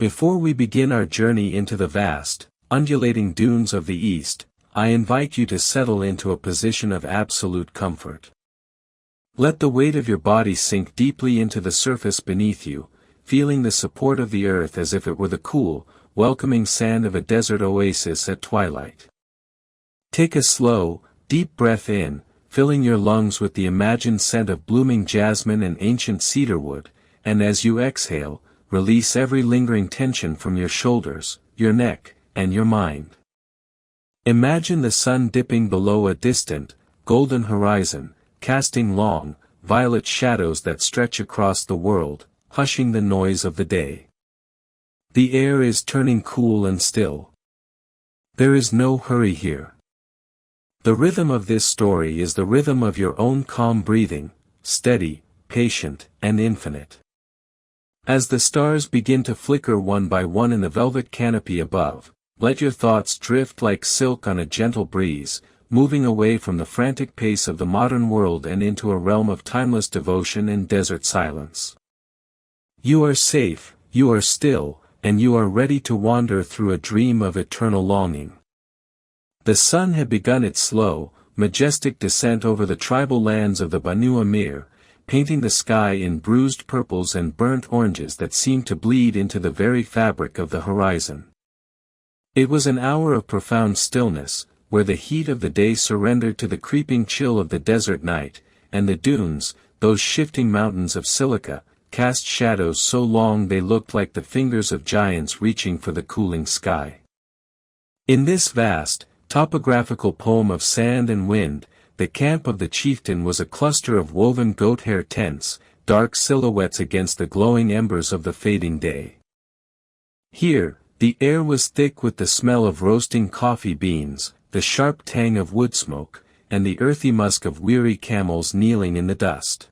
Before we begin our journey into the vast, undulating dunes of the East, I invite you to settle into a position of absolute comfort. Let the weight of your body sink deeply into the surface beneath you, feeling the support of the earth as if it were the cool, welcoming sand of a desert oasis at twilight. Take a slow, deep breath in, filling your lungs with the imagined scent of blooming jasmine and ancient cedarwood, and as you exhale, release every lingering tension from your shoulders, your neck, and your mind. Imagine the sun dipping below a distant, golden horizon, casting long, violet shadows that stretch across the world, hushing the noise of the day. The air is turning cool and still. There is no hurry here. The rhythm of this story is the rhythm of your own calm breathing, steady, patient, and infinite. As the stars begin to flicker one by one in the velvet canopy above, let your thoughts drift like silk on a gentle breeze, moving away from the frantic pace of the modern world and into a realm of timeless devotion and desert silence. You are safe, you are still, and you are ready to wander through a dream of eternal longing. The sun had begun its slow, majestic descent over the tribal lands of the Banu Amir, painting the sky in bruised purples and burnt oranges that seemed to bleed into the very fabric of the horizon. It was an hour of profound stillness, where the heat of the day surrendered to the creeping chill of the desert night, and the dunes, those shifting mountains of silica, cast shadows so long they looked like the fingers of giants reaching for the cooling sky. In this vast, topographical poem of sand and wind, the camp of the chieftain was a cluster of woven goat-hair tents, dark silhouettes against the glowing embers of the fading day. Here, the air was thick with the smell of roasting coffee beans, the sharp tang of wood smoke, and the earthy musk of weary camels kneeling in the dust.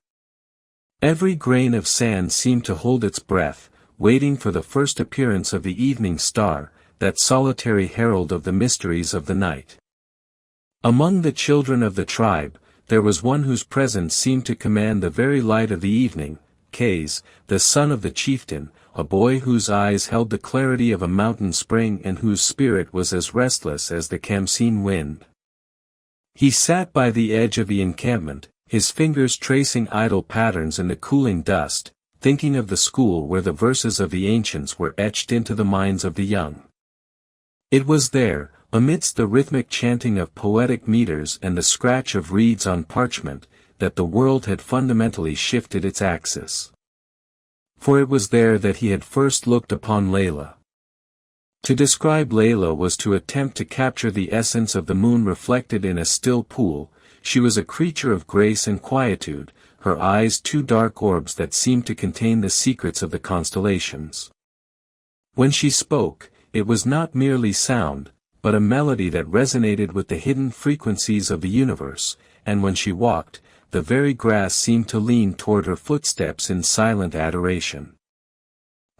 Every grain of sand seemed to hold its breath, waiting for the first appearance of the evening star, that solitary herald of the mysteries of the night. Among the children of the tribe, there was one whose presence seemed to command the very light of the evening, Qays, the son of the chieftain, a boy whose eyes held the clarity of a mountain spring and whose spirit was as restless as the Khamsin wind. He sat by the edge of the encampment, his fingers tracing idle patterns in the cooling dust, thinking of the school where the verses of the ancients were etched into the minds of the young. It was there, amidst the rhythmic chanting of poetic meters and the scratch of reeds on parchment, that the world had fundamentally shifted its axis. For it was there that he had first looked upon Layla. To describe Layla was to attempt to capture the essence of the moon reflected in a still pool. She was a creature of grace and quietude, her eyes two dark orbs that seemed to contain the secrets of the constellations. When she spoke, it was not merely sound, but a melody that resonated with the hidden frequencies of the universe, and when she walked, the very grass seemed to lean toward her footsteps in silent adoration.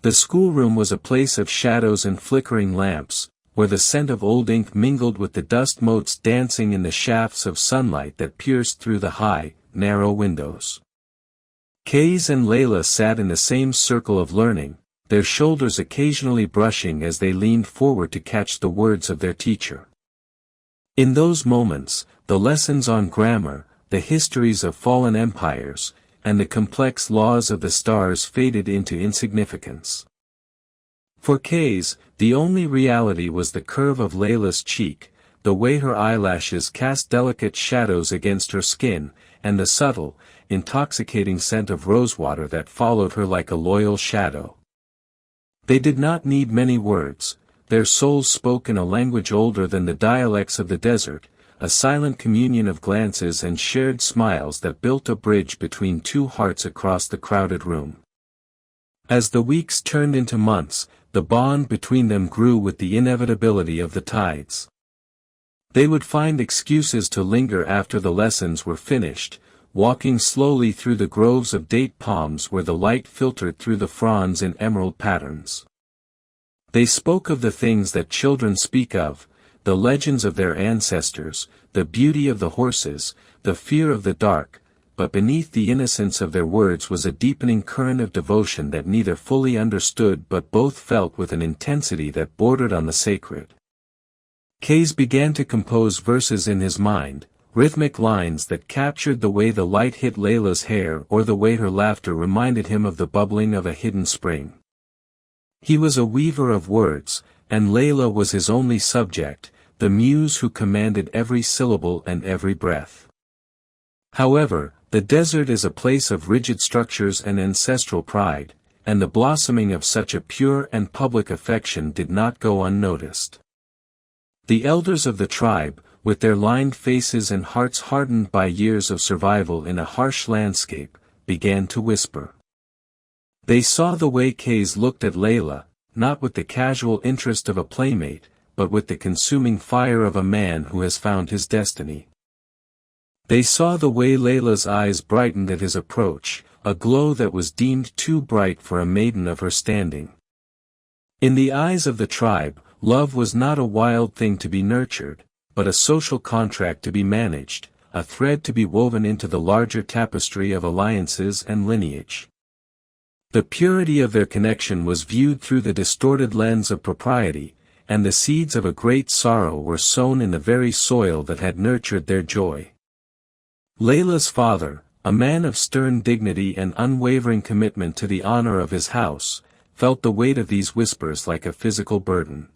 The schoolroom was a place of shadows and flickering lamps, where the scent of old ink mingled with the dust motes dancing in the shafts of sunlight that pierced through the high, narrow windows. Qays and Layla sat in the same circle of learning, their shoulders occasionally brushing as they leaned forward to catch the words of their teacher. In those moments, the lessons on grammar, the histories of fallen empires, and the complex laws of the stars faded into insignificance. For Qays, the only reality was the curve of Layla's cheek, the way her eyelashes cast delicate shadows against her skin, and the subtle, intoxicating scent of rosewater that followed her like a loyal shadow. They did not need many words, their souls spoke in a language older than the dialects of the desert, a silent communion of glances and shared smiles that built a bridge between two hearts across the crowded room. As the weeks turned into months, the bond between them grew with the inevitability of the tides. They would find excuses to linger after the lessons were finished, walking slowly through the groves of date palms where the light filtered through the fronds in emerald patterns. They spoke of the things that children speak of, the legends of their ancestors, the beauty of the horses, the fear of the dark, but beneath the innocence of their words was a deepening current of devotion that neither fully understood but both felt with an intensity that bordered on the sacred. Qays began to compose verses in his mind, rhythmic lines that captured the way the light hit Layla's hair or the way her laughter reminded him of the bubbling of a hidden spring. He was a weaver of words, and Layla was his only subject, the muse who commanded every syllable and every breath. However, the desert is a place of rigid structures and ancestral pride, and the blossoming of such a pure and public affection did not go unnoticed. The elders of the tribe, with their lined faces and hearts hardened by years of survival in a harsh landscape, began to whisper. They saw the way Qays looked at Layla, not with the casual interest of a playmate, but with the consuming fire of a man who has found his destiny. They saw the way Layla's eyes brightened at his approach, a glow that was deemed too bright for a maiden of her standing. In the eyes of the tribe, love was not a wild thing to be nurtured, but a social contract to be managed, a thread to be woven into the larger tapestry of alliances and lineage. The purity of their connection was viewed through the distorted lens of propriety, and the seeds of a great sorrow were sown in the very soil that had nurtured their joy. Layla's father, a man of stern dignity and unwavering commitment to the honor of his house, felt the weight of these whispers like a physical burden.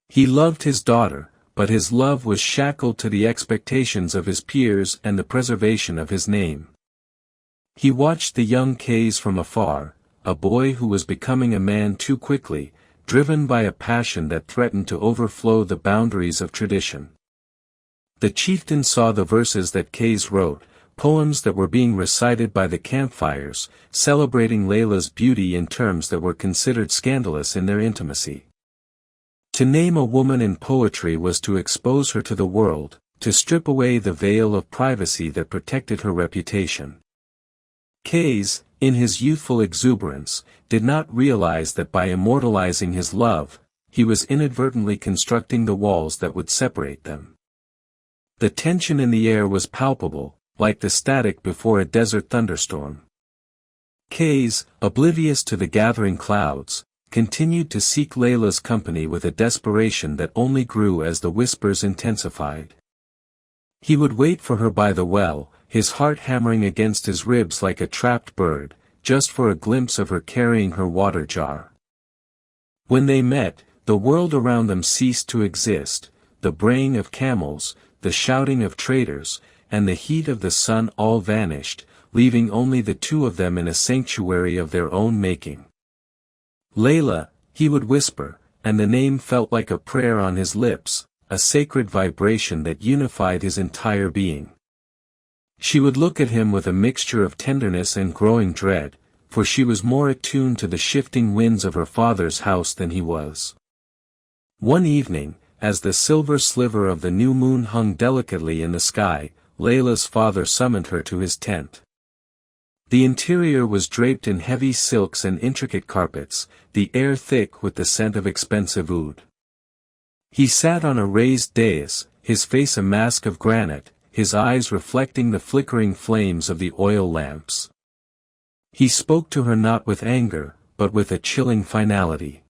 He loved his daughter, but his love was shackled to the expectations of his peers and the preservation of his name. He watched the young Qays from afar, a boy who was becoming a man too quickly, driven by a passion that threatened to overflow the boundaries of tradition. The chieftain saw the verses that Qays wrote, poems that were being recited by the campfires, celebrating Layla's beauty in terms that were considered scandalous in their intimacy. To name a woman in poetry was to expose her to the world, to strip away the veil of privacy that protected her reputation. Qays, in his youthful exuberance, did not realize that by immortalizing his love, he was inadvertently constructing the walls that would separate them. The tension in the air was palpable, like the static before a desert thunderstorm. Qays, oblivious to the gathering clouds, continued to seek Layla's company with a desperation that only grew as the whispers intensified. He would wait for her by the well, his heart hammering against his ribs like a trapped bird, just for a glimpse of her carrying her water jar. When they met, the world around them ceased to exist, the braying of camels, the shouting of traders, and the heat of the sun all vanished, leaving only the two of them in a sanctuary of their own making. Layla, he would whisper, and the name felt like a prayer on his lips, a sacred vibration that unified his entire being. She would look at him with a mixture of tenderness and growing dread, for she was more attuned to the shifting winds of her father's house than he was. One evening, as the silver sliver of the new moon hung delicately in the sky, Layla's father summoned her to his tent. The interior was draped in heavy silks and intricate carpets, the air thick with the scent of expensive oud. He sat on a raised dais, his face a mask of granite, his eyes reflecting the flickering flames of the oil lamps. He spoke to her not with anger, but with a chilling finality.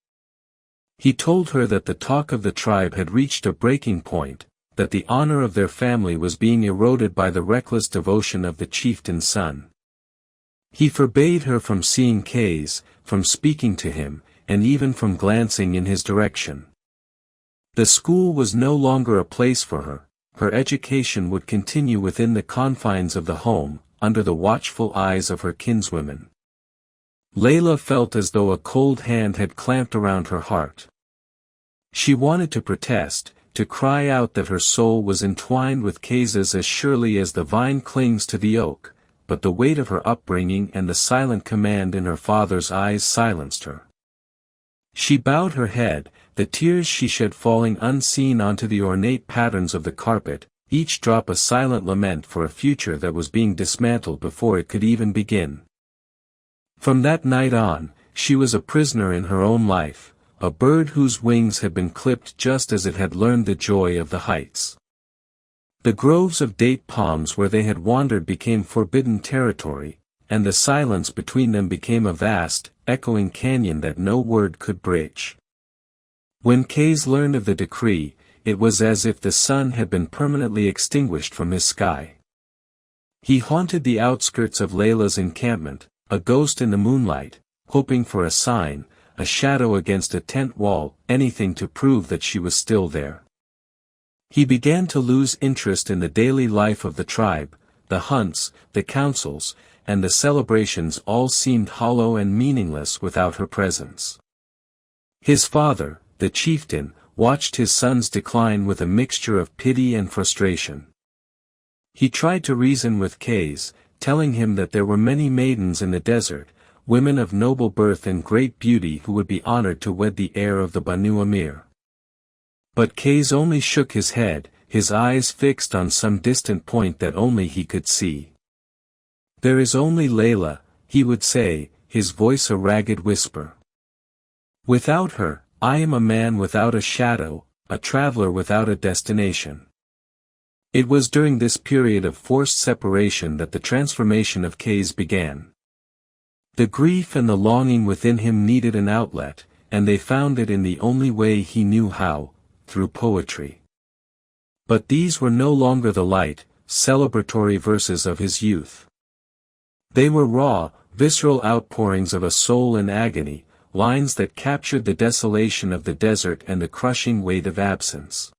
He told her that the talk of the tribe had reached a breaking point, that the honor of their family was being eroded by the reckless devotion of the chieftain's son. He forbade her from seeing Qays, from speaking to him, and even from glancing in his direction. The school was no longer a place for her. Her education would continue within the confines of the home, under the watchful eyes of her kinswomen. Layla felt as though a cold hand had clamped around her heart. She wanted to protest, to cry out that her soul was entwined with Qays's as surely as the vine clings to the oak, but the weight of her upbringing and the silent command in her father's eyes silenced her. She bowed her head, the tears she shed falling unseen onto the ornate patterns of the carpet, each drop a silent lament for a future that was being dismantled before it could even begin. From that night on, she was a prisoner in her own life, a bird whose wings had been clipped just as it had learned the joy of the heights. The groves of date palms where they had wandered became forbidden territory, and the silence between them became a vast, echoing canyon that no word could bridge. When Qays learned of the decree, it was as if the sun had been permanently extinguished from his sky. He haunted the outskirts of Layla's encampment, a ghost in the moonlight, hoping for a sign, a shadow against a tent wall, anything to prove that she was still there. He began to lose interest in the daily life of the tribe. The hunts, the councils, and the celebrations all seemed hollow and meaningless without her presence. His father, the chieftain, watched his son's decline with a mixture of pity and frustration. He tried to reason with Qays, telling him that there were many maidens in the desert, women of noble birth and great beauty who would be honored to wed the heir of the Banu Amir. But Qays only shook his head, his eyes fixed on some distant point that only he could see. "There is only Layla," he would say, his voice a ragged whisper. "Without her, I am a man without a shadow, a traveler without a destination." It was during this period of forced separation that the transformation of Qays began. The grief and the longing within him needed an outlet, and they found it in the only way he knew how, through poetry. But these were no longer the light, celebratory verses of his youth. They were raw, visceral outpourings of a soul in agony, lines that captured the desolation of the desert and the crushing weight of absence.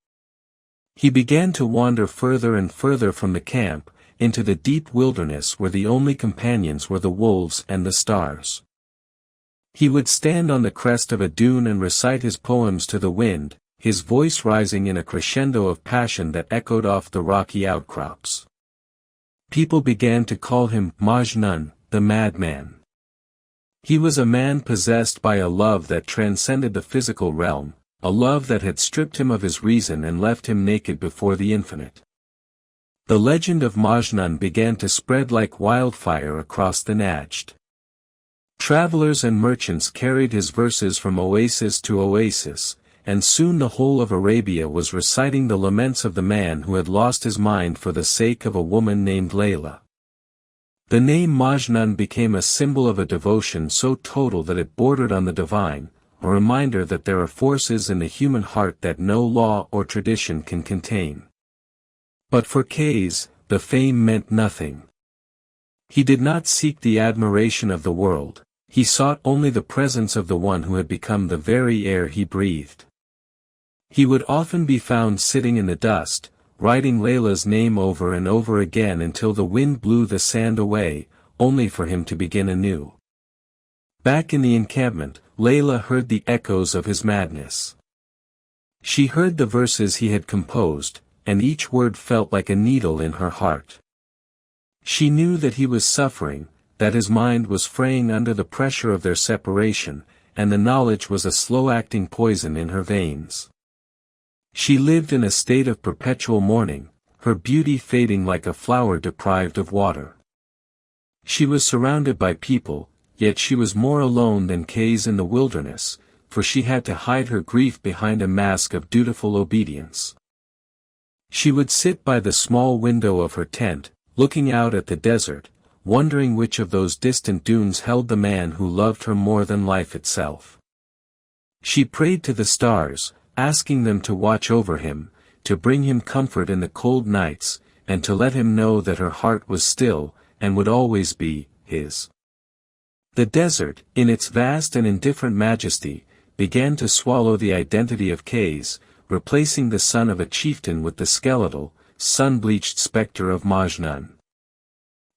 He began to wander further and further from the camp, into the deep wilderness where the only companions were the wolves and the stars. He would stand on the crest of a dune and recite his poems to the wind, his voice rising in a crescendo of passion that echoed off the rocky outcrops. People began to call him Majnun, the madman. He was a man possessed by a love that transcended the physical realm, a love that had stripped him of his reason and left him naked before the infinite. The legend of Majnun began to spread like wildfire across the Najd. Travelers and merchants carried his verses from oasis to oasis, and soon the whole of Arabia was reciting the laments of the man who had lost his mind for the sake of a woman named Layla. The name Majnun became a symbol of a devotion so total that it bordered on the divine, a reminder that there are forces in the human heart that no law or tradition can contain. But for Qays, the fame meant nothing. He did not seek the admiration of the world, he sought only the presence of the one who had become the very air he breathed. He would often be found sitting in the dust, writing Layla's name over and over again until the wind blew the sand away, only for him to begin anew. Back in the encampment, Layla heard the echoes of his madness. She heard the verses he had composed, and each word felt like a needle in her heart. She knew that he was suffering, that his mind was fraying under the pressure of their separation, and the knowledge was a slow-acting poison in her veins. She lived in a state of perpetual mourning, her beauty fading like a flower deprived of water. She was surrounded by people, yet she was more alone than Qays in the wilderness, for she had to hide her grief behind a mask of dutiful obedience. She would sit by the small window of her tent, looking out at the desert, wondering which of those distant dunes held the man who loved her more than life itself. She prayed to the stars, asking them to watch over him, to bring him comfort in the cold nights, and to let him know that her heart was still, and would always be, his. The desert, in its vast and indifferent majesty, began to swallow the identity of Qays, replacing the son of a chieftain with the skeletal, sun-bleached spectre of Majnun.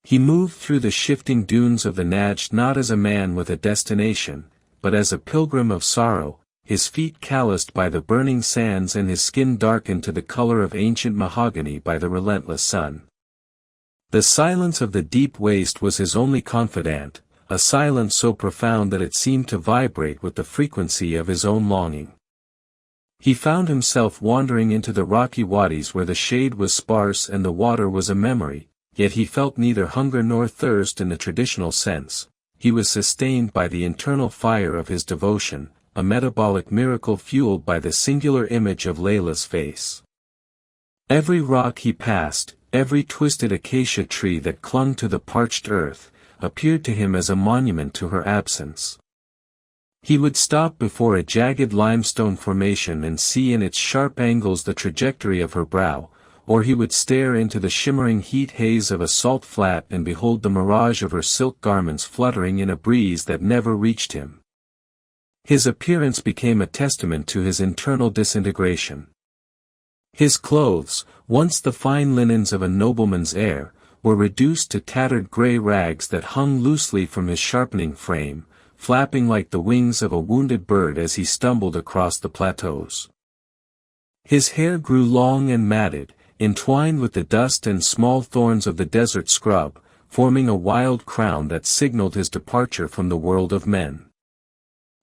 He moved through the shifting dunes of the Najd not as a man with a destination, but as a pilgrim of sorrow, his feet calloused by the burning sands and his skin darkened to the color of ancient mahogany by the relentless sun. The silence of the deep waste was his only confidant, a silence so profound that it seemed to vibrate with the frequency of his own longing. He found himself wandering into the rocky wadis where the shade was sparse and the water was a memory, yet he felt neither hunger nor thirst in the traditional sense. He was sustained by the internal fire of his devotion, a metabolic miracle fueled by the singular image of Layla's face. Every rock he passed, every twisted acacia tree that clung to the parched earth, appeared to him as a monument to her absence. He would stop before a jagged limestone formation and see in its sharp angles the trajectory of her brow, or he would stare into the shimmering heat haze of a salt flat and behold the mirage of her silk garments fluttering in a breeze that never reached him. His appearance became a testament to his internal disintegration. His clothes, once the fine linens of a nobleman's heir, were reduced to tattered grey rags that hung loosely from his sharpening frame, flapping like the wings of a wounded bird as he stumbled across the plateaus. His hair grew long and matted, entwined with the dust and small thorns of the desert scrub, forming a wild crown that signaled his departure from the world of men.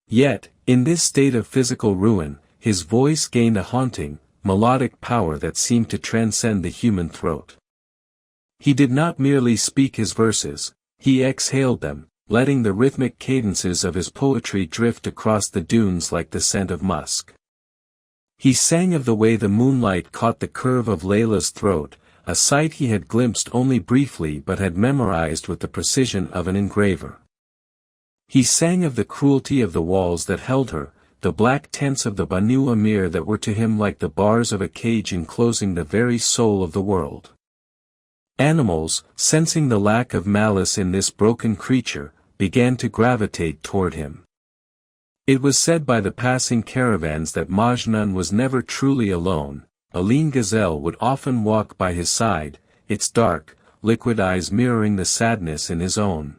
Yet, in this state of physical ruin, his voice gained a haunting, melodic power that seemed to transcend the human throat. He did not merely speak his verses, he exhaled them, letting the rhythmic cadences of his poetry drift across the dunes like the scent of musk. He sang of the way the moonlight caught the curve of Layla's throat, a sight he had glimpsed only briefly but had memorized with the precision of an engraver. He sang of the cruelty of the walls that held her, the black tents of the Banu Amir that were to him like the bars of a cage enclosing the very soul of the world. Animals, sensing the lack of malice in this broken creature, began to gravitate toward him. It was said by the passing caravans that Majnun was never truly alone. A lean gazelle would often walk by his side, its dark, liquid eyes mirroring the sadness in his own.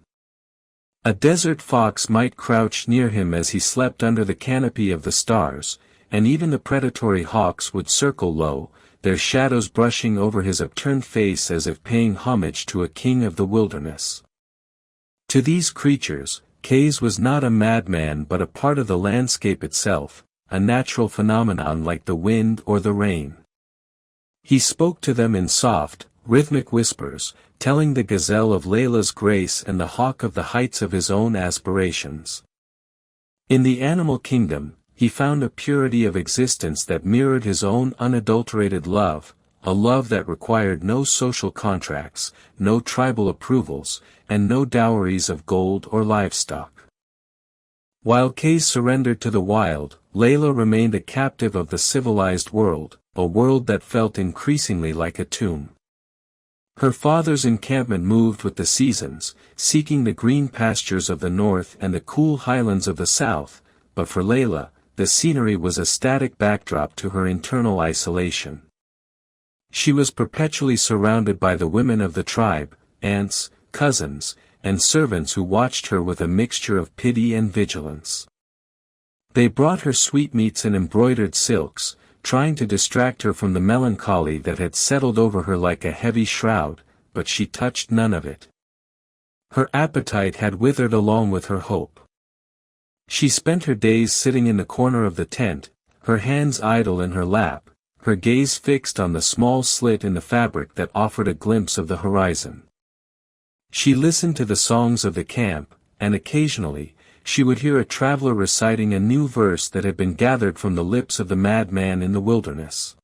A desert fox might crouch near him as he slept under the canopy of the stars, and even the predatory hawks would circle low, their shadows brushing over his upturned face as if paying homage to a king of the wilderness. To these creatures, Qays was not a madman but a part of the landscape itself, a natural phenomenon like the wind or the rain. He spoke to them in soft, rhythmic whispers, telling the gazelle of Layla's grace and the hawk of the heights of his own aspirations. In the animal kingdom, he found a purity of existence that mirrored his own unadulterated love, a love that required no social contracts, no tribal approvals, and no dowries of gold or livestock. While Qays surrendered to the wild, Layla remained a captive of the civilized world, a world that felt increasingly like a tomb. Her father's encampment moved with the seasons, seeking the green pastures of the north and the cool highlands of the south, but for Layla, the scenery was a static backdrop to her internal isolation. She was perpetually surrounded by the women of the tribe, aunts, cousins, and servants who watched her with a mixture of pity and vigilance. They brought her sweetmeats and embroidered silks, trying to distract her from the melancholy that had settled over her like a heavy shroud, but she touched none of it. Her appetite had withered along with her hope. She spent her days sitting in the corner of the tent, her hands idle in her lap, her gaze fixed on the small slit in the fabric that offered a glimpse of the horizon. She listened to the songs of the camp, and occasionally, she would hear a traveler reciting a new verse that had been gathered from the lips of the madman in the wilderness.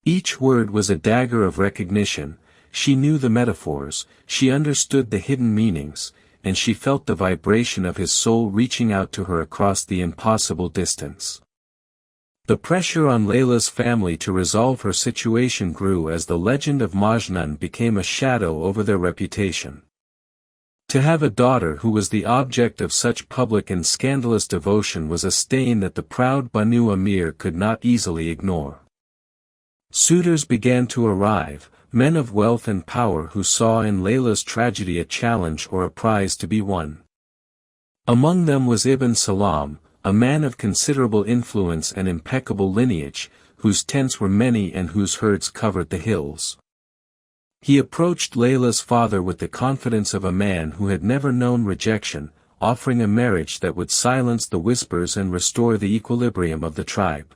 Each word was a dagger of recognition, she knew the metaphors, she understood the hidden meanings, and she felt the vibration of his soul reaching out to her across the impossible distance. The pressure on Layla's family to resolve her situation grew as the legend of Majnun became a shadow over their reputation. To have a daughter who was the object of such public and scandalous devotion was a stain that the proud Banu Amir could not easily ignore. Suitors began to arrive, men of wealth and power who saw in Layla's tragedy a challenge or a prize to be won. Among them was Ibn Salam, a man of considerable influence and impeccable lineage, whose tents were many and whose herds covered the hills. He approached Layla's father with the confidence of a man who had never known rejection, offering a marriage that would silence the whispers and restore the equilibrium of the tribe.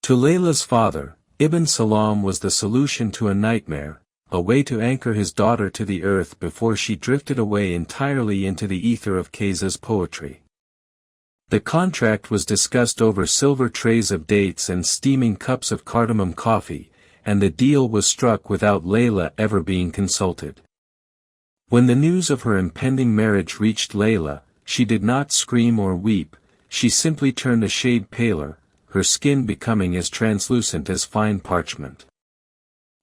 To Layla's father, Ibn Salam was the solution to a nightmare, a way to anchor his daughter to the earth before she drifted away entirely into the ether of Qays's poetry. The contract was discussed over silver trays of dates and steaming cups of cardamom coffee, and the deal was struck without Layla ever being consulted. When the news of her impending marriage reached Layla, she did not scream or weep, she simply turned a shade paler, her skin becoming as translucent as fine parchment.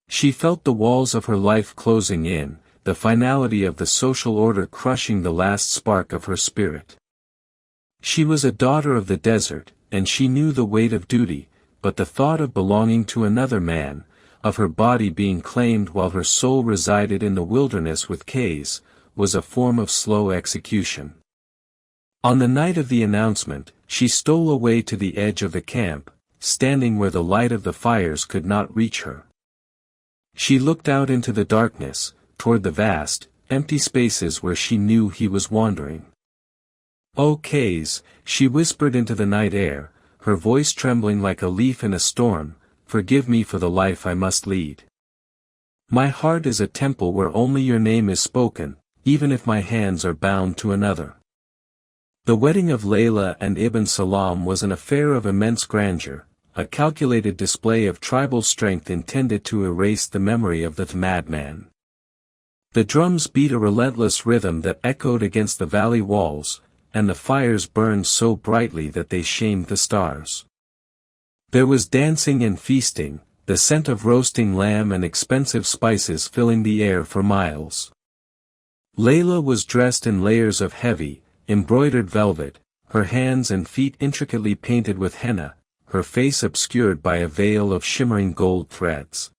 She felt the walls of her life closing in, the finality of the social order crushing the last spark of her spirit. She was a daughter of the desert, and she knew the weight of duty, but the thought of belonging to another man, of her body being claimed while her soul resided in the wilderness with Qays, was a form of slow execution. On the night of the announcement, she stole away to the edge of the camp, standing where the light of the fires could not reach her. She looked out into the darkness, toward the vast, empty spaces where she knew he was wandering. "O Qays," she whispered into the night air, her voice trembling like a leaf in a storm, "forgive me for the life I must lead. My heart is a temple where only your name is spoken, even if my hands are bound to another." The wedding of Layla and Ibn Salam was an affair of immense grandeur, a calculated display of tribal strength intended to erase the memory of the madman. The drums beat a relentless rhythm that echoed against the valley walls, and the fires burned so brightly that they shamed the stars. There was dancing and feasting, the scent of roasting lamb and expensive spices filling the air for miles. Layla was dressed in layers of heavy, embroidered velvet, her hands and feet intricately painted with henna, her face obscured by a veil of shimmering gold threads.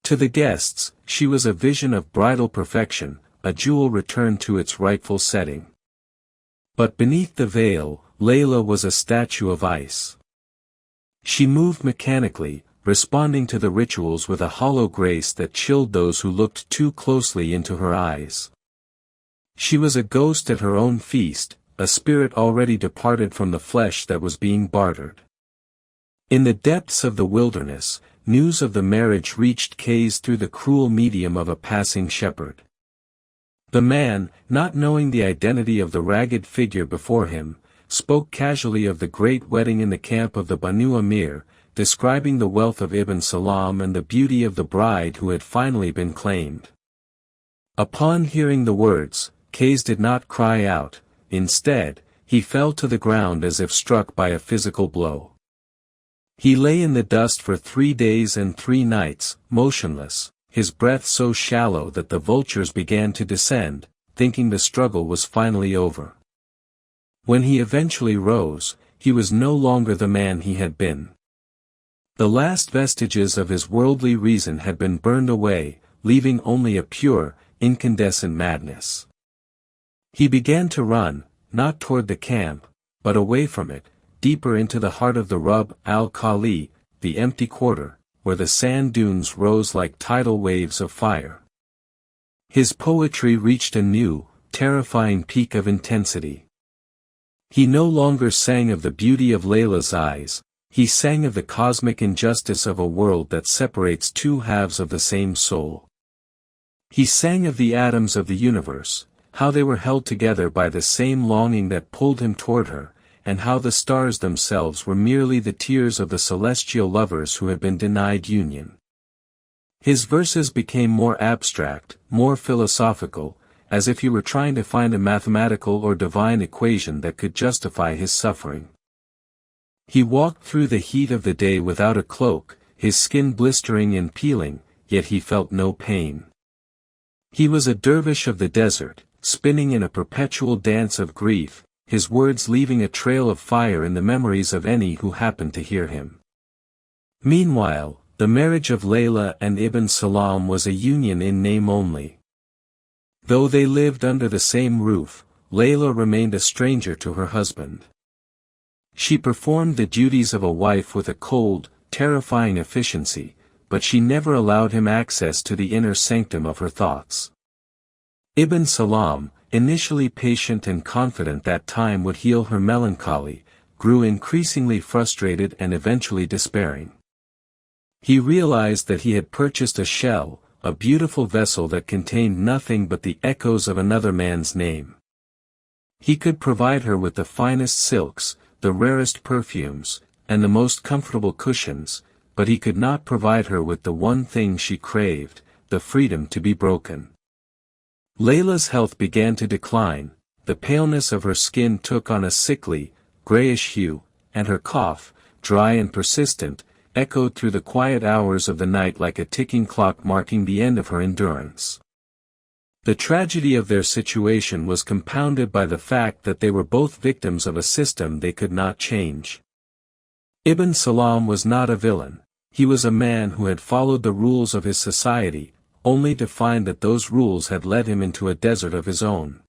To the guests, she was a vision of bridal perfection, a jewel returned to its rightful setting. But beneath the veil, Layla was a statue of ice. She moved mechanically, responding to the rituals with a hollow grace that chilled those who looked too closely into her eyes. She was a ghost at her own feast, a spirit already departed from the flesh that was being bartered. In the depths of the wilderness, news of the marriage reached Qays through the cruel medium of a passing shepherd. The man, not knowing the identity of the ragged figure before him, spoke casually of the great wedding in the camp of the Banu Amir, describing the wealth of Ibn Salam and the beauty of the bride who had finally been claimed. Upon hearing the words, Qays did not cry out, instead, he fell to the ground as if struck by a physical blow. He lay in the dust for 3 days and 3 nights, motionless, his breath so shallow that the vultures began to descend, thinking the struggle was finally over. When he eventually rose, he was no longer the man he had been. The last vestiges of his worldly reason had been burned away, leaving only a pure, incandescent madness. He began to run, not toward the camp, but away from it, deeper into the heart of the Rub al-Khali, the empty quarter, where the sand dunes rose like tidal waves of fire. His poetry reached a new, terrifying peak of intensity. He no longer sang of the beauty of Layla's eyes, he sang of the cosmic injustice of a world that separates 2 halves of the same soul. He sang of the atoms of the universe, how they were held together by the same longing that pulled him toward her, and how the stars themselves were merely the tears of the celestial lovers who had been denied union. His verses became more abstract, more philosophical, as if he were trying to find a mathematical or divine equation that could justify his suffering. He walked through the heat of the day without a cloak, his skin blistering and peeling, yet he felt no pain. He was a dervish of the desert, spinning in a perpetual dance of grief, his words leaving a trail of fire in the memories of any who happened to hear him. Meanwhile, the marriage of Layla and Ibn Salam was a union in name only. Though they lived under the same roof, Layla remained a stranger to her husband. She performed the duties of a wife with a cold, terrifying efficiency, but she never allowed him access to the inner sanctum of her thoughts. Ibn Salam, initially patient and confident that time would heal her melancholy, grew increasingly frustrated and eventually despairing. He realized that he had purchased a shell, a beautiful vessel that contained nothing but the echoes of another man's name. He could provide her with the finest silks, the rarest perfumes, and the most comfortable cushions, but he could not provide her with the one thing she craved, the freedom to be broken. Layla's health began to decline, the paleness of her skin took on a sickly, grayish hue, and her cough, dry and persistent, echoed through the quiet hours of the night like a ticking clock marking the end of her endurance. The tragedy of their situation was compounded by the fact that they were both victims of a system they could not change. Ibn Salam was not a villain, he was a man who had followed the rules of his society, only to find that those rules had led him into a desert of his own.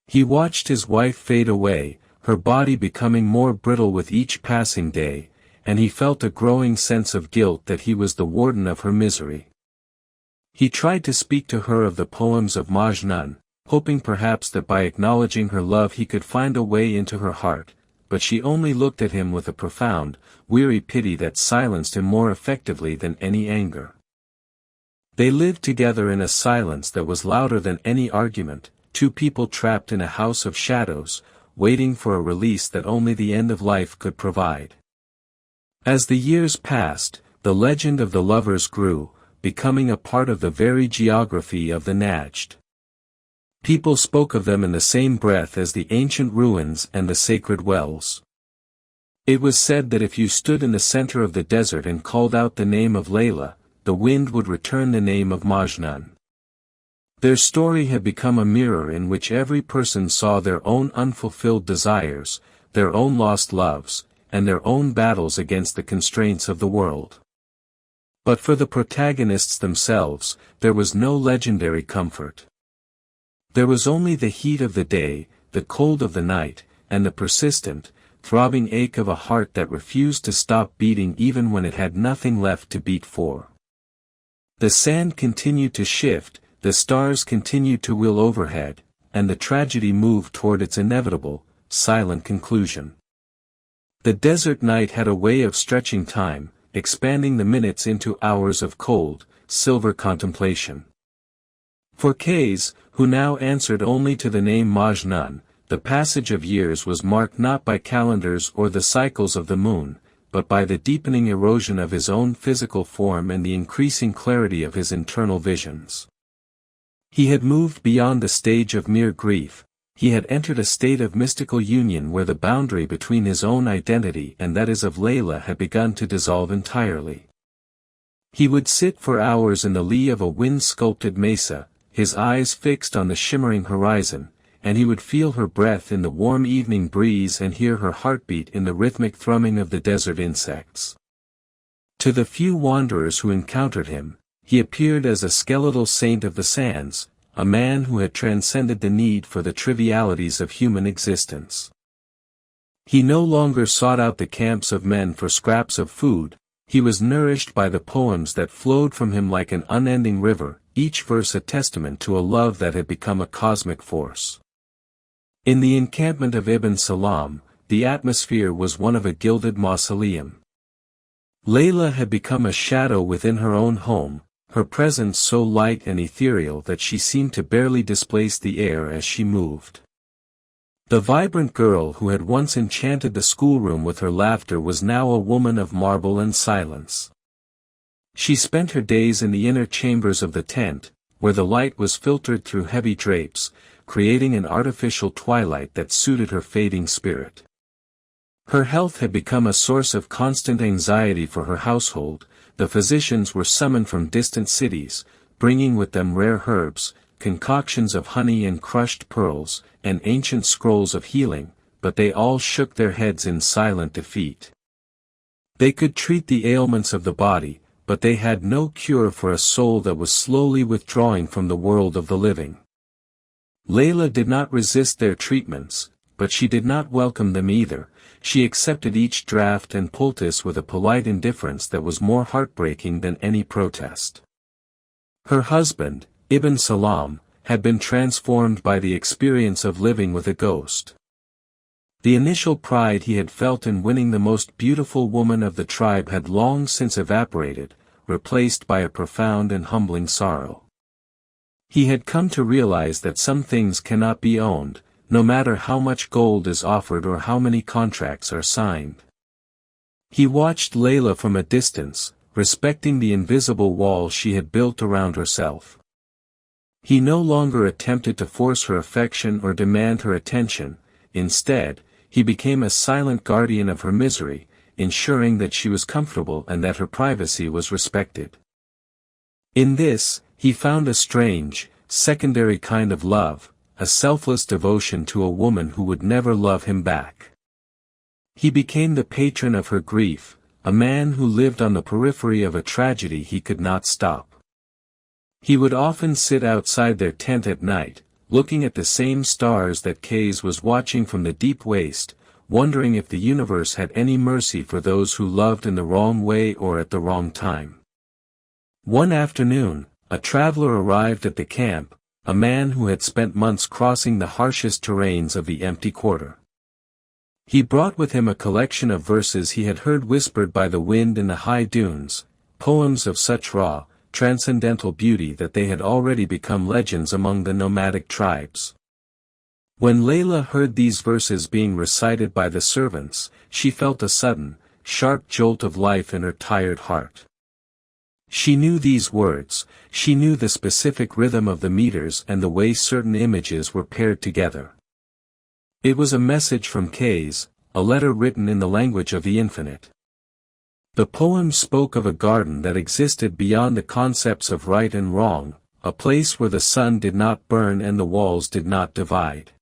He watched his wife fade away, her body becoming more brittle with each passing day, and he felt a growing sense of guilt that he was the warden of her misery. He tried to speak to her of the poems of Majnun, hoping perhaps that by acknowledging her love he could find a way into her heart, but she only looked at him with a profound, weary pity that silenced him more effectively than any anger. They lived together in a silence that was louder than any argument, two people trapped in a house of shadows, waiting for a release that only the end of life could provide. As the years passed, the legend of the lovers grew, becoming a part of the very geography of the Najd. People spoke of them in the same breath as the ancient ruins and the sacred wells. It was said that if you stood in the center of the desert and called out the name of Layla, the wind would return the name of Majnun. Their story had become a mirror in which every person saw their own unfulfilled desires, their own lost loves, and their own battles against the constraints of the world. But for the protagonists themselves, there was no legendary comfort. There was only the heat of the day, the cold of the night, and the persistent, throbbing ache of a heart that refused to stop beating even when it had nothing left to beat for. The sand continued to shift, the stars continued to wheel overhead, and the tragedy moved toward its inevitable, silent conclusion. The desert night had a way of stretching time, expanding the minutes into hours of cold, silver contemplation. For Qays, who now answered only to the name Majnun, the passage of years was marked not by calendars or the cycles of the moon, but by the deepening erosion of his own physical form and the increasing clarity of his internal visions. He had moved beyond the stage of mere grief, he had entered a state of mystical union where the boundary between his own identity and that is of Layla had begun to dissolve entirely. He would sit for hours in the lee of a wind-sculpted mesa, his eyes fixed on the shimmering horizon, and he would feel her breath in the warm evening breeze and hear her heartbeat in the rhythmic thrumming of the desert insects. To the few wanderers who encountered him, he appeared as a skeletal saint of the sands, a man who had transcended the need for the trivialities of human existence. He no longer sought out the camps of men for scraps of food, he was nourished by the poems that flowed from him like an unending river, each verse a testament to a love that had become a cosmic force. In the encampment of Ibn Salam, the atmosphere was one of a gilded mausoleum. Layla had become a shadow within her own home, her presence so light and ethereal that she seemed to barely displace the air as she moved. The vibrant girl who had once enchanted the schoolroom with her laughter was now a woman of marble and silence. She spent her days in the inner chambers of the tent, where the light was filtered through heavy drapes, creating an artificial twilight that suited her fading spirit. Her health had become a source of constant anxiety for her household. The physicians were summoned from distant cities, bringing with them rare herbs, concoctions of honey and crushed pearls, and ancient scrolls of healing, but they all shook their heads in silent defeat. They could treat the ailments of the body, but they had no cure for a soul that was slowly withdrawing from the world of the living. Layla did not resist their treatments, but she did not welcome them either. She accepted each draught and poultice with a polite indifference that was more heartbreaking than any protest. Her husband, Ibn Salam, had been transformed by the experience of living with a ghost. The initial pride he had felt in winning the most beautiful woman of the tribe had long since evaporated, replaced by a profound and humbling sorrow. He had come to realize that some things cannot be owned, no matter how much gold is offered or how many contracts are signed. He watched Layla from a distance, respecting the invisible wall she had built around herself. He no longer attempted to force her affection or demand her attention. Instead, he became a silent guardian of her misery, ensuring that she was comfortable and that her privacy was respected. In this, he found a strange, secondary kind of love, a selfless devotion to a woman who would never love him back. He became the patron of her grief, a man who lived on the periphery of a tragedy he could not stop. He would often sit outside their tent at night, looking at the same stars that Qays was watching from the deep waste, wondering if the universe had any mercy for those who loved in the wrong way or at the wrong time. One afternoon, a traveler arrived at the camp, a man who had spent months crossing the harshest terrains of the empty quarter. He brought with him a collection of verses he had heard whispered by the wind in the high dunes, poems of such raw, transcendental beauty that they had already become legends among the nomadic tribes. When Layla heard these verses being recited by the servants, she felt a sudden, sharp jolt of life in her tired heart. She knew these words, she knew the specific rhythm of the meters and the way certain images were paired together. It was a message from Qays, a letter written in the language of the infinite. The poem spoke of a garden that existed beyond the concepts of right and wrong, a place where the sun did not burn and the walls did not divide.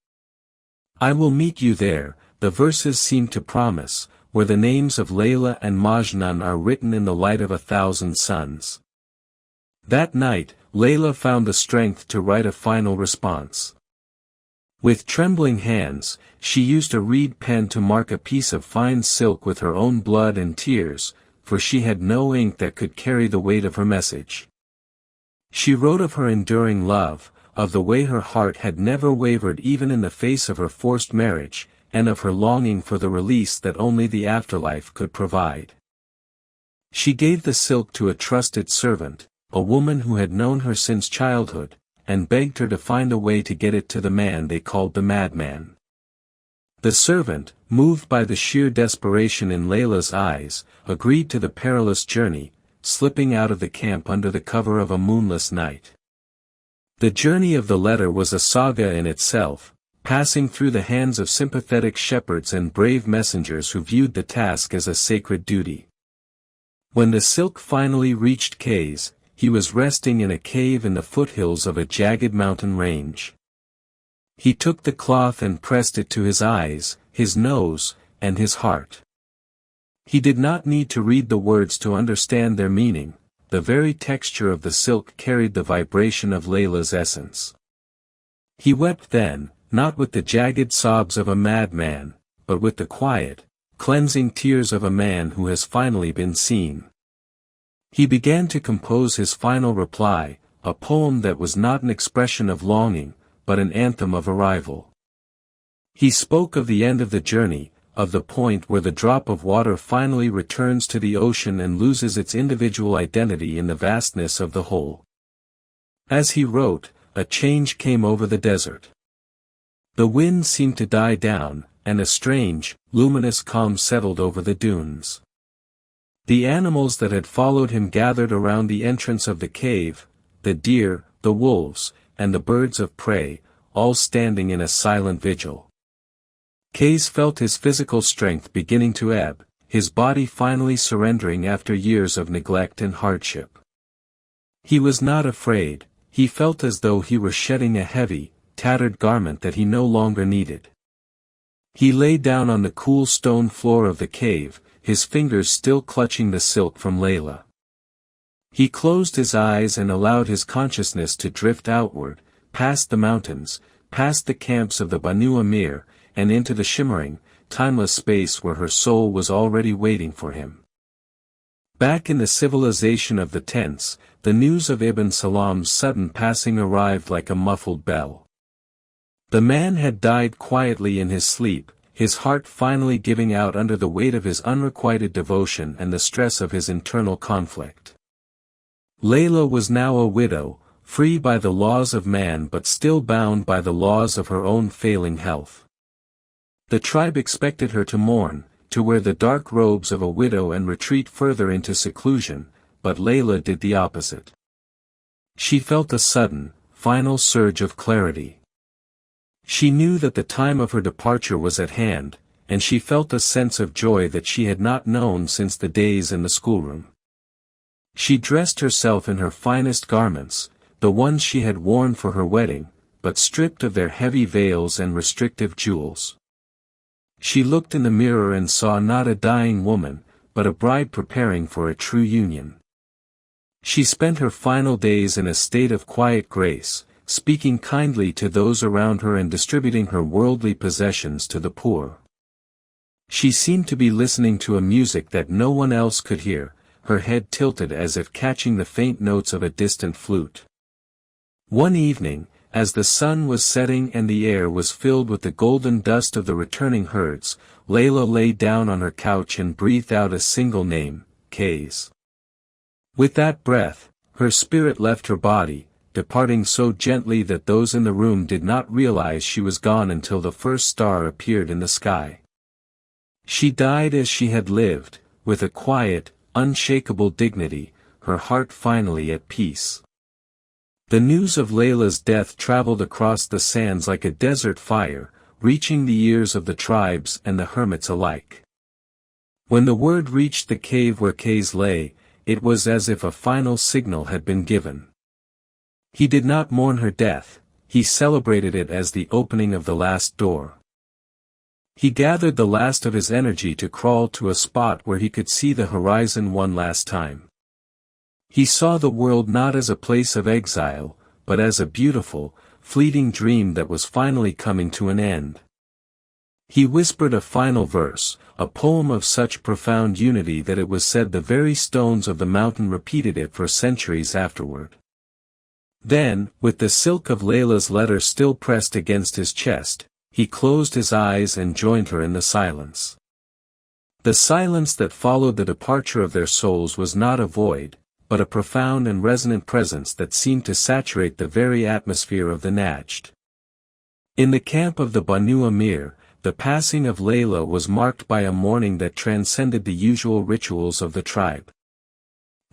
I will meet you there, the verses seem to promise, where the names of Layla and Majnun are written in the light of 1,000 suns. That night, Layla found the strength to write a final response. With trembling hands, she used a reed pen to mark a piece of fine silk with her own blood and tears, for she had no ink that could carry the weight of her message. She wrote of her enduring love, of the way her heart had never wavered even in the face of her forced marriage, and of her longing for the release that only the afterlife could provide. She gave the silk to a trusted servant, a woman who had known her since childhood, and begged her to find a way to get it to the man they called the madman. The servant, moved by the sheer desperation in Layla's eyes, agreed to the perilous journey, slipping out of the camp under the cover of a moonless night. The journey of the letter was a saga in itself, passing through the hands of sympathetic shepherds and brave messengers who viewed the task as a sacred duty. When the silk finally reached Qays, he was resting in a cave in the foothills of a jagged mountain range. He took the cloth and pressed it to his eyes, his nose, and his heart. He did not need to read the words to understand their meaning, the very texture of the silk carried the vibration of Layla's essence. He wept then, not with the jagged sobs of a madman, but with the quiet, cleansing tears of a man who has finally been seen. He began to compose his final reply, a poem that was not an expression of longing, but an anthem of arrival. He spoke of the end of the journey, of the point where the drop of water finally returns to the ocean and loses its individual identity in the vastness of the whole. As he wrote, a change came over the desert. The wind seemed to die down, and a strange, luminous calm settled over the dunes. The animals that had followed him gathered around the entrance of the cave, the deer, the wolves, and the birds of prey, all standing in a silent vigil. Qays felt his physical strength beginning to ebb, his body finally surrendering after years of neglect and hardship. He was not afraid, he felt as though he were shedding a heavy, tattered garment that he no longer needed. He lay down on the cool stone floor of the cave, his fingers still clutching the silk from Layla. He closed his eyes and allowed his consciousness to drift outward, past the mountains, past the camps of the Banu Amir, and into the shimmering, timeless space where her soul was already waiting for him. Back in the civilization of the tents, the news of Ibn Salam's sudden passing arrived like a muffled bell. The man had died quietly in his sleep, his heart finally giving out under the weight of his unrequited devotion and the stress of his internal conflict. Layla was now a widow, free by the laws of man but still bound by the laws of her own failing health. The tribe expected her to mourn, to wear the dark robes of a widow and retreat further into seclusion, but Layla did the opposite. She felt a sudden, final surge of clarity. She knew that the time of her departure was at hand, and she felt a sense of joy that she had not known since the days in the schoolroom. She dressed herself in her finest garments, the ones she had worn for her wedding, but stripped of their heavy veils and restrictive jewels. She looked in the mirror and saw not a dying woman, but a bride preparing for a true union. She spent her final days in a state of quiet grace, speaking kindly to those around her and distributing her worldly possessions to the poor. She seemed to be listening to a music that no one else could hear, her head tilted as if catching the faint notes of a distant flute. One evening, as the sun was setting and the air was filled with the golden dust of the returning herds, Layla lay down on her couch and breathed out a single name, Qays. With that breath, her spirit left her body, departing so gently that those in the room did not realize she was gone until the first star appeared in the sky. She died as she had lived, with a quiet, unshakable dignity, her heart finally at peace. The news of Layla's death traveled across the sands like a desert fire, reaching the ears of the tribes and the hermits alike. When the word reached the cave where Qays lay, it was as if a final signal had been given. He did not mourn her death, he celebrated it as the opening of the last door. He gathered the last of his energy to crawl to a spot where he could see the horizon one last time. He saw the world not as a place of exile, but as a beautiful, fleeting dream that was finally coming to an end. He whispered a final verse, a poem of such profound unity that it was said the very stones of the mountain repeated it for centuries afterward. Then, with the silk of Layla's letter still pressed against his chest, he closed his eyes and joined her in the silence. The silence that followed the departure of their souls was not a void, but a profound and resonant presence that seemed to saturate the very atmosphere of the Najd. In the camp of the Banu Amir, the passing of Layla was marked by a mourning that transcended the usual rituals of the tribe.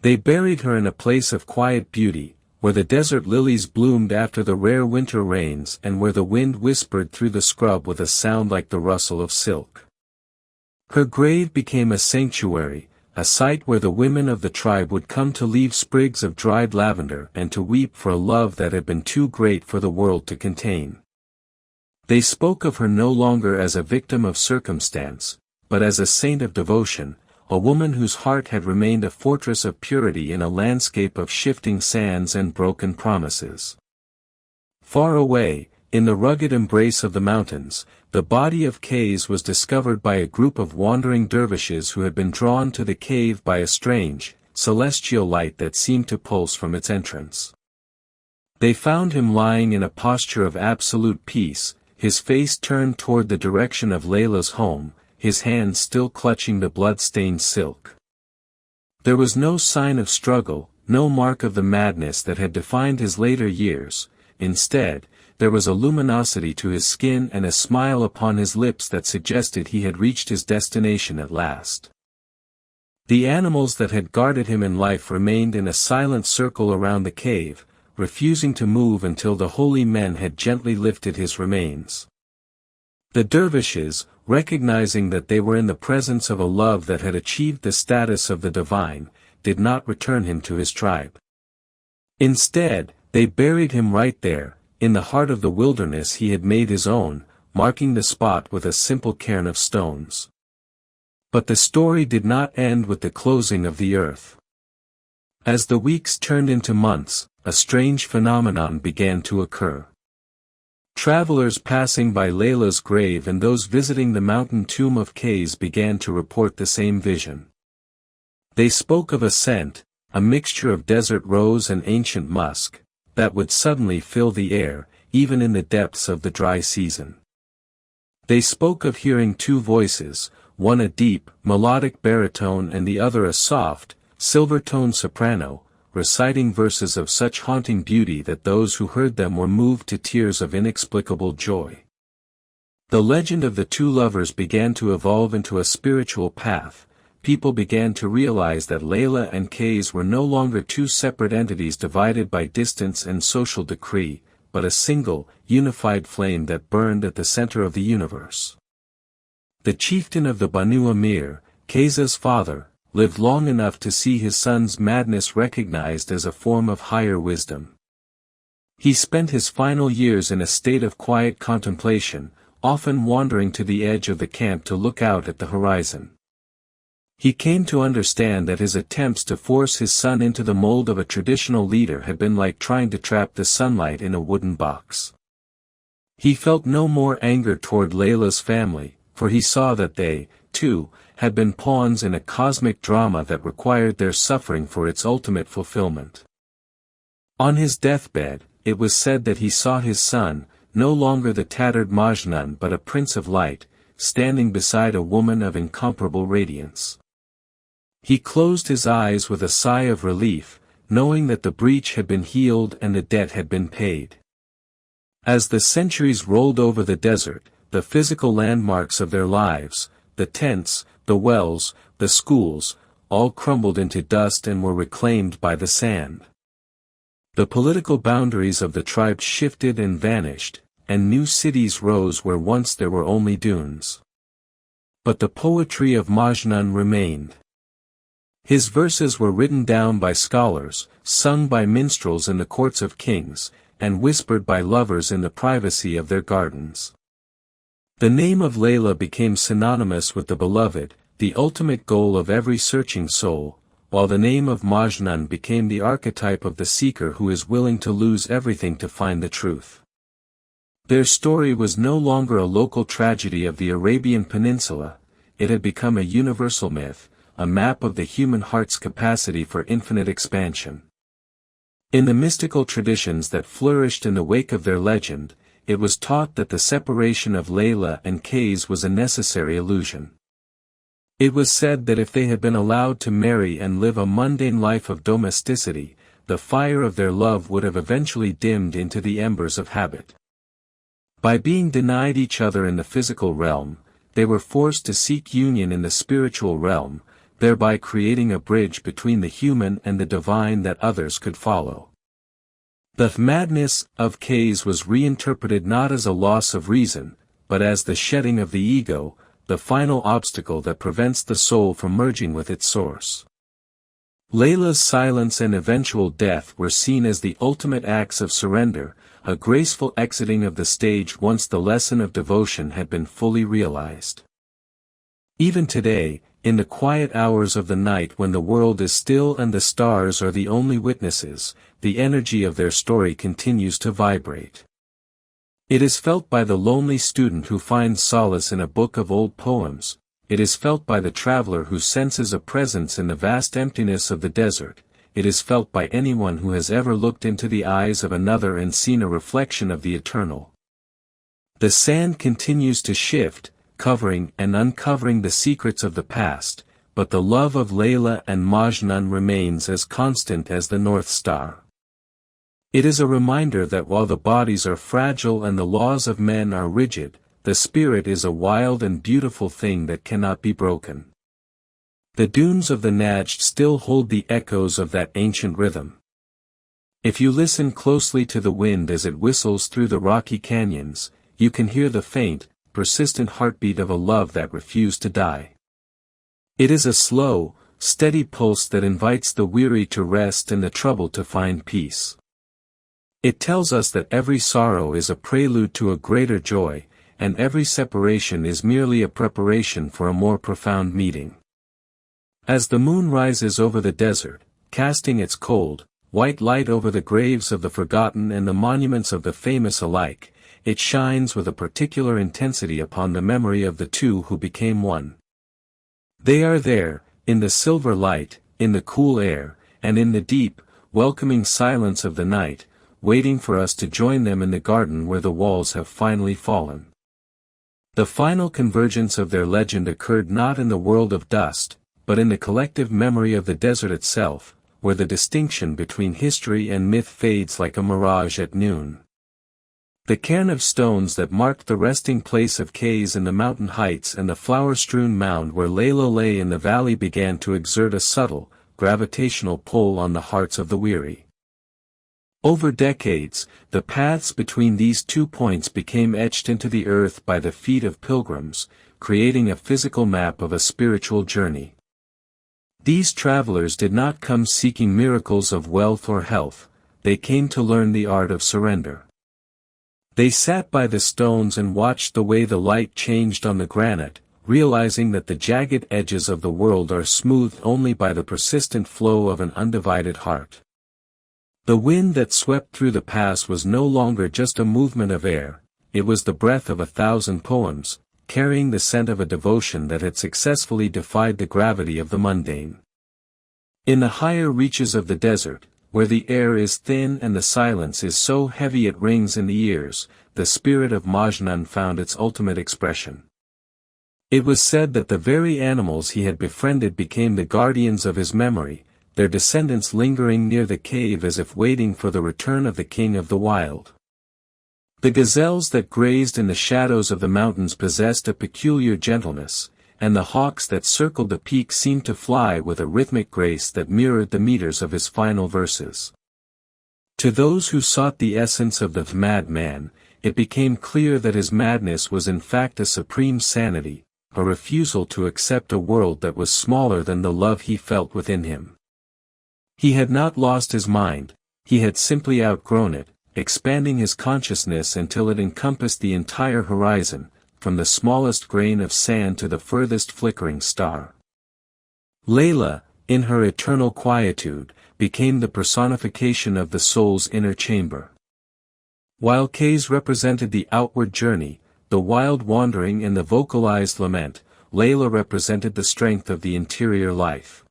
They buried her in a place of quiet beauty, where the desert lilies bloomed after the rare winter rains and where the wind whispered through the scrub with a sound like the rustle of silk. Her grave became a sanctuary, a site where the women of the tribe would come to leave sprigs of dried lavender and to weep for a love that had been too great for the world to contain. They spoke of her no longer as a victim of circumstance, but as a saint of devotion, a woman whose heart had remained a fortress of purity in a landscape of shifting sands and broken promises. Far away, in the rugged embrace of the mountains, the body of Qays was discovered by a group of wandering dervishes who had been drawn to the cave by a strange, celestial light that seemed to pulse from its entrance. They found him lying in a posture of absolute peace, his face turned toward the direction of Layla's home, his hands still clutching the blood-stained silk. There was no sign of struggle, no mark of the madness that had defined his later years. Instead, there was a luminosity to his skin and a smile upon his lips that suggested he had reached his destination at last. The animals that had guarded him in life remained in a silent circle around the cave, refusing to move until the holy men had gently lifted his remains. The dervishes, recognizing that they were in the presence of a love that had achieved the status of the divine, did not return him to his tribe. Instead, they buried him right there, in the heart of the wilderness he had made his own, marking the spot with a simple cairn of stones. But the story did not end with the closing of the earth. As the weeks turned into months, a strange phenomenon began to occur. Travelers passing by Layla's grave and those visiting the mountain tomb of Qays began to report the same vision. They spoke of a scent, a mixture of desert rose and ancient musk, that would suddenly fill the air, even in the depths of the dry season. They spoke of hearing two voices, one a deep, melodic baritone and the other a soft, silver-toned soprano, reciting verses of such haunting beauty that those who heard them were moved to tears of inexplicable joy. The legend of the two lovers began to evolve into a spiritual path. People began to realize that Layla and Qays were no longer two separate entities divided by distance and social decree, but a single, unified flame that burned at the center of the universe. The chieftain of the Banu Amir, Qays' father, lived long enough to see his son's madness recognized as a form of higher wisdom. He spent his final years in a state of quiet contemplation, often wandering to the edge of the camp to look out at the horizon. He came to understand that his attempts to force his son into the mold of a traditional leader had been like trying to trap the sunlight in a wooden box. He felt no more anger toward Layla's family, for he saw that they, too, had been pawns in a cosmic drama that required their suffering for its ultimate fulfillment. On his deathbed, it was said that he saw his son, no longer the tattered Majnun but a prince of light, standing beside a woman of incomparable radiance. He closed his eyes with a sigh of relief, knowing that the breach had been healed and the debt had been paid. As the centuries rolled over the desert, the physical landmarks of their lives, the tents, the wells, the schools, all crumbled into dust and were reclaimed by the sand. The political boundaries of the tribes shifted and vanished, and new cities rose where once there were only dunes. But the poetry of Majnun remained. His verses were written down by scholars, sung by minstrels in the courts of kings, and whispered by lovers in the privacy of their gardens. The name of Layla became synonymous with the beloved, the ultimate goal of every searching soul, while the name of Majnun became the archetype of the seeker who is willing to lose everything to find the truth. Their story was no longer a local tragedy of the Arabian Peninsula, it had become a universal myth, a map of the human heart's capacity for infinite expansion. In the mystical traditions that flourished in the wake of their legend, it was taught that the separation of Layla and Qays was a necessary illusion. It was said that if they had been allowed to marry and live a mundane life of domesticity, the fire of their love would have eventually dimmed into the embers of habit. By being denied each other in the physical realm, they were forced to seek union in the spiritual realm, thereby creating a bridge between the human and the divine that others could follow. The madness of Qays was reinterpreted not as a loss of reason, but as the shedding of the ego, the final obstacle that prevents the soul from merging with its source. Layla's silence and eventual death were seen as the ultimate acts of surrender, a graceful exiting of the stage once the lesson of devotion had been fully realized. Even today, in the quiet hours of the night when the world is still and the stars are the only witnesses, the energy of their story continues to vibrate. It is felt by the lonely student who finds solace in a book of old poems, it is felt by the traveler who senses a presence in the vast emptiness of the desert, it is felt by anyone who has ever looked into the eyes of another and seen a reflection of the eternal. The sand continues to shift, covering and uncovering the secrets of the past, but the love of Layla and Majnun remains as constant as the North Star. It is a reminder that while the bodies are fragile and the laws of men are rigid, the spirit is a wild and beautiful thing that cannot be broken. The dunes of the Najd still hold the echoes of that ancient rhythm. If you listen closely to the wind as it whistles through the rocky canyons, you can hear the faint, persistent heartbeat of a love that refused to die. It is a slow, steady pulse that invites the weary to rest and the troubled to find peace. It tells us that every sorrow is a prelude to a greater joy, and every separation is merely a preparation for a more profound meeting. As the moon rises over the desert, casting its cold, white light over the graves of the forgotten and the monuments of the famous alike, it shines with a particular intensity upon the memory of the two who became one. They are there, in the silver light, in the cool air, and in the deep, welcoming silence of the night, waiting for us to join them in the garden where the walls have finally fallen. The final convergence of their legend occurred not in the world of dust, but in the collective memory of the desert itself, where the distinction between history and myth fades like a mirage at noon. The cairn of stones that marked the resting place of Qays in the mountain heights and the flower-strewn mound where Layla lay in the valley began to exert a subtle, gravitational pull on the hearts of the weary. Over decades, the paths between these 2 points became etched into the earth by the feet of pilgrims, creating a physical map of a spiritual journey. These travelers did not come seeking miracles of wealth or health, they came to learn the art of surrender. They sat by the stones and watched the way the light changed on the granite, realizing that the jagged edges of the world are smoothed only by the persistent flow of an undivided heart. The wind that swept through the pass was no longer just a movement of air, it was the breath of 1,000 poems, carrying the scent of a devotion that had successfully defied the gravity of the mundane. In the higher reaches of the desert, where the air is thin and the silence is so heavy it rings in the ears, the spirit of Majnun found its ultimate expression. It was said that the very animals he had befriended became the guardians of his memory, their descendants lingering near the cave as if waiting for the return of the king of the wild. The gazelles that grazed in the shadows of the mountains possessed a peculiar gentleness, and the hawks that circled the peak seemed to fly with a rhythmic grace that mirrored the meters of his final verses. To those who sought the essence of the madman, it became clear that his madness was in fact a supreme sanity, a refusal to accept a world that was smaller than the love he felt within him. He had not lost his mind, he had simply outgrown it, expanding his consciousness until it encompassed the entire horizon, from the smallest grain of sand to the furthest flickering star. Layla, in her eternal quietude, became the personification of the soul's inner chamber. While Qays represented the outward journey, the wild wandering and the vocalized lament, Layla represented the strength of the interior life.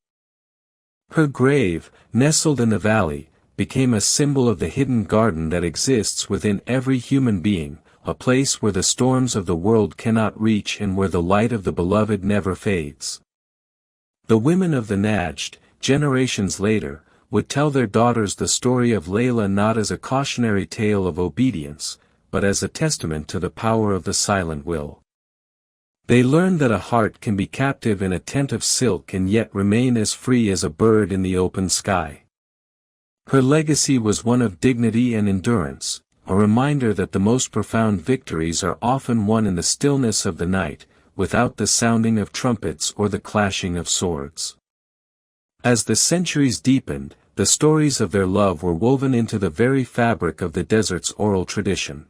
Her grave, nestled in the valley, became a symbol of the hidden garden that exists within every human being, a place where the storms of the world cannot reach and where the light of the beloved never fades. The women of the Najd, generations later, would tell their daughters the story of Layla not as a cautionary tale of obedience, but as a testament to the power of the silent will. They learned that a heart can be captive in a tent of silk and yet remain as free as a bird in the open sky. Her legacy was one of dignity and endurance, a reminder that the most profound victories are often won in the stillness of the night, without the sounding of trumpets or the clashing of swords. As the centuries deepened, the stories of their love were woven into the very fabric of the desert's oral tradition.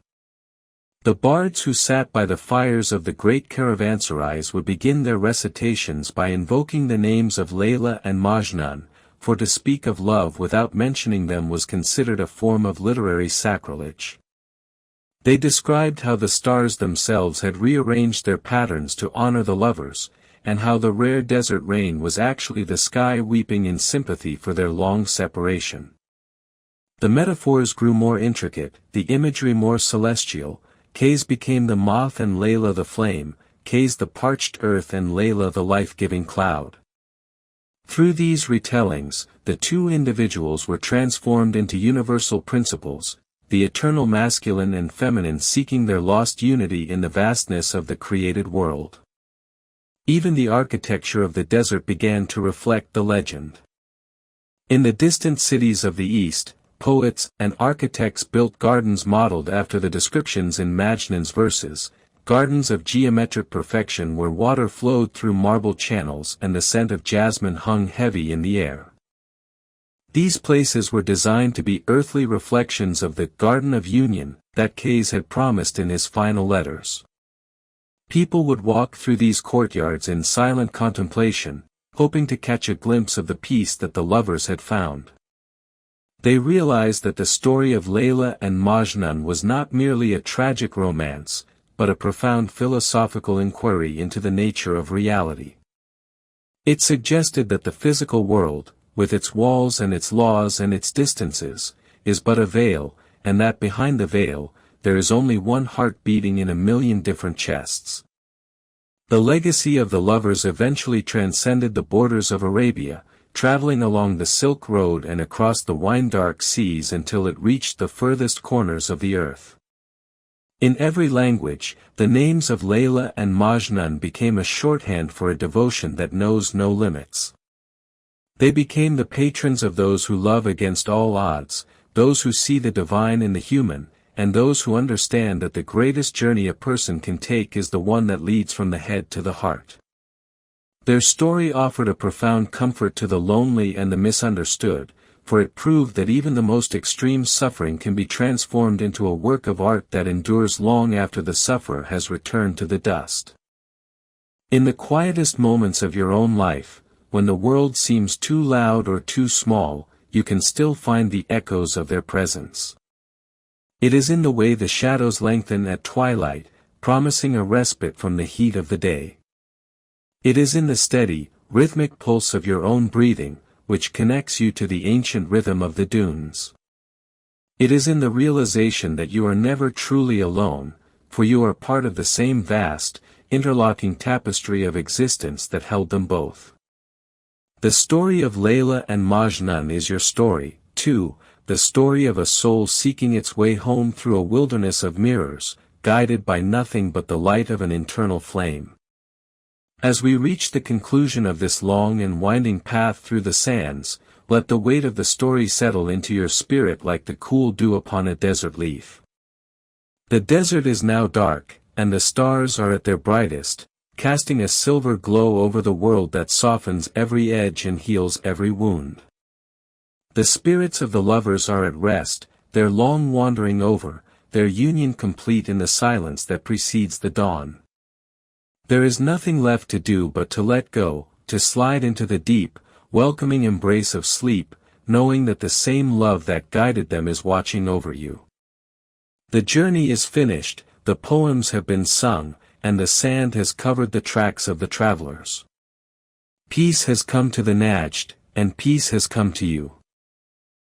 The bards who sat by the fires of the great caravanserais would begin their recitations by invoking the names of Layla and Majnun, for to speak of love without mentioning them was considered a form of literary sacrilege. They described how the stars themselves had rearranged their patterns to honor the lovers, and how the rare desert rain was actually the sky weeping in sympathy for their long separation. The metaphors grew more intricate, the imagery more celestial. Qays became the moth and Layla the flame, Qays the parched earth and Layla the life-giving cloud. Through these retellings, the two individuals were transformed into universal principles, the eternal masculine and feminine seeking their lost unity in the vastness of the created world. Even the architecture of the desert began to reflect the legend. In the distant cities of the East, poets and architects built gardens modeled after the descriptions in Majnun's verses, gardens of geometric perfection where water flowed through marble channels and the scent of jasmine hung heavy in the air. These places were designed to be earthly reflections of the Garden of Union that Qays had promised in his final letters. People would walk through these courtyards in silent contemplation, hoping to catch a glimpse of the peace that the lovers had found. They realized that the story of Layla and Majnun was not merely a tragic romance, but a profound philosophical inquiry into the nature of reality. It suggested that the physical world, with its walls and its laws and its distances, is but a veil, and that behind the veil, there is only one heart beating in a million different chests. The legacy of the lovers eventually transcended the borders of Arabia, traveling along the Silk Road and across the wine-dark seas until it reached the furthest corners of the earth. In every language, the names of Layla and Majnun became a shorthand for a devotion that knows no limits. They became the patrons of those who love against all odds, those who see the divine in the human, and those who understand that the greatest journey a person can take is the one that leads from the head to the heart. Their story offered a profound comfort to the lonely and the misunderstood, for it proved that even the most extreme suffering can be transformed into a work of art that endures long after the sufferer has returned to the dust. In the quietest moments of your own life, when the world seems too loud or too small, you can still find the echoes of their presence. It is in the way the shadows lengthen at twilight, promising a respite from the heat of the day. It is in the steady, rhythmic pulse of your own breathing, which connects you to the ancient rhythm of the dunes. It is in the realization that you are never truly alone, for you are part of the same vast, interlocking tapestry of existence that held them both. The story of Layla and Majnun is your story, too, the story of a soul seeking its way home through a wilderness of mirrors, guided by nothing but the light of an internal flame. As we reach the conclusion of this long and winding path through the sands, let the weight of the story settle into your spirit like the cool dew upon a desert leaf. The desert is now dark, and the stars are at their brightest, casting a silver glow over the world that softens every edge and heals every wound. The spirits of the lovers are at rest, their long wandering over, their union complete in the silence that precedes the dawn. There is nothing left to do but to let go, to slide into the deep, welcoming embrace of sleep, knowing that the same love that guided them is watching over you. The journey is finished, the poems have been sung, and the sand has covered the tracks of the travelers. Peace has come to the Najd, and peace has come to you.